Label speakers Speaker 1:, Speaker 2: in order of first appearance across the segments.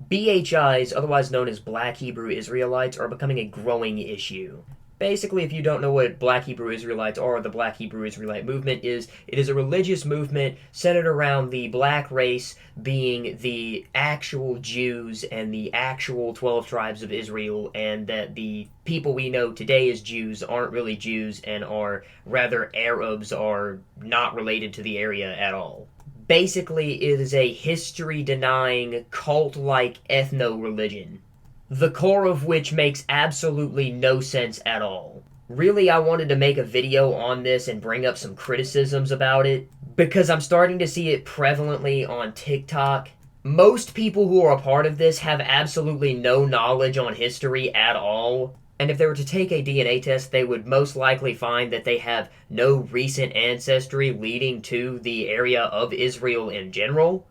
Speaker 1: B.H.I s, otherwise known as Black Hebrew Israelites, are becoming a growing issue. Basically, if you don't know what Black Hebrew Israelites are, the Black Hebrew Israelite movement is, it is a religious movement centered around the black race being the actual Jews and the actual 12 tribes of Israel, and that the people we know today as Jews aren't really Jews and are rather Arabs, are not related to the area at all. Basically, it is a history-denying, cult-like ethno-religion, the core of which makes absolutely no sense at all. Really, I wanted to make a video on this and bring up some criticisms about it, because I'm starting to see it prevalently on TikTok. Most people who are a part of this have absolutely no knowledge on history at all. And if they were to take a DNA test, they would most likely find that they have no recent ancestry leading to the area of Israel in general.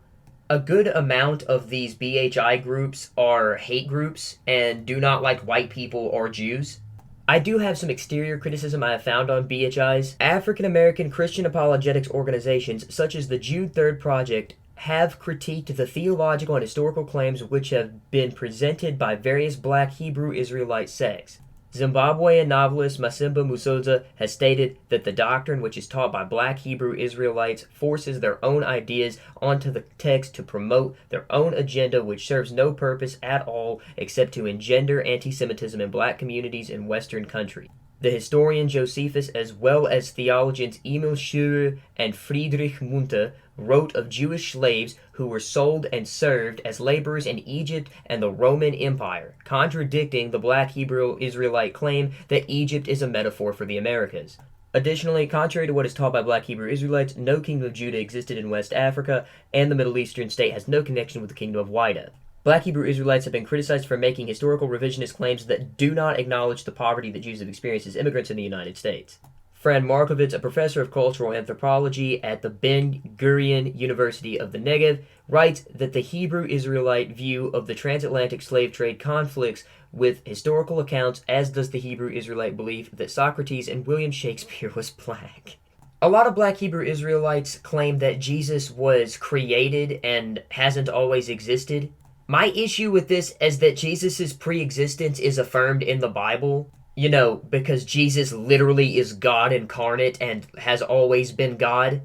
Speaker 1: A good amount of these B.H.I groups are hate groups and do not like white people or Jews. I do have some exterior criticism I have found on B.H.Is. African American Christian apologetics organizations such as the Jude Third Project have critiqued the theological and historical claims which have been presented by various Black Hebrew Israelite sects. Zimbabwean novelist Masimba Musoza has stated that the doctrine which is taught by Black Hebrew Israelites forces their own ideas onto the text to promote their own agenda, which serves no purpose at all except to engender anti-Semitism in Black communities in Western countries. The historian Josephus, as well as theologians Emil Schurer and Friedrich Munter, wrote of Jewish slaves who were sold and served as laborers in Egypt and the Roman Empire, contradicting the Black Hebrew Israelite claim that Egypt is a metaphor for the Americas. Additionally, contrary to what is taught by Black Hebrew Israelites, no kingdom of Judah existed in West Africa, and the Middle Eastern state has no connection with the kingdom of Judah. Black Hebrew Israelites have been criticized for making historical revisionist claims that do not acknowledge the poverty that Jews have experienced as immigrants in the United States. Fran Markovitz, a professor of cultural anthropology at the Ben-Gurion University of the Negev, writes that the Hebrew Israelite view of the transatlantic slave trade conflicts with historical accounts, as does the Hebrew Israelite belief that Socrates and William Shakespeare was black. A lot of Black Hebrew Israelites claim that Jesus was created and hasn't always existed. My issue with this is that Jesus' pre-existence is affirmed in the Bible. You know, because Jesus literally is God incarnate and has always been God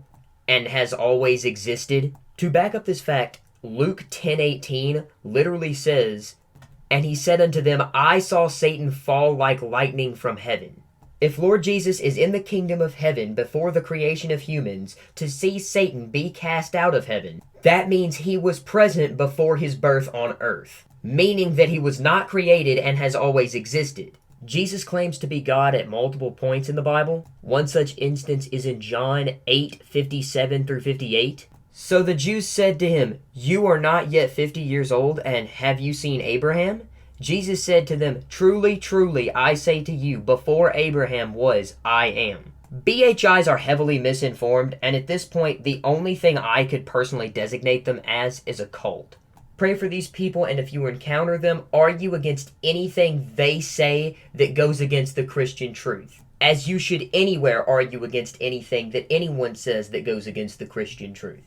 Speaker 1: and has always existed. To back up this fact, Luke 10:18 literally says, "And he said unto them, I saw Satan fall like lightning from heaven." If Lord Jesus is in the kingdom of heaven before the creation of humans, to see Satan be cast out of heaven, that means he was present before his birth on earth, meaning that he was not created and has always existed. Jesus claims to be God at multiple points in the Bible. One such instance is in John 8:57 through 58. So the Jews said to him, "You are not yet 50 years old, and have you seen Abraham?" Jesus said to them, "Truly, truly, I say to you, before Abraham was, I am." B.H.Is are heavily misinformed, and at this point, the only thing I could personally designate them as is a cult. Pray for these people, and if you encounter them, argue against anything they say that goes against the Christian truth, as you should anywhere argue against anything that anyone says that goes against the Christian truth.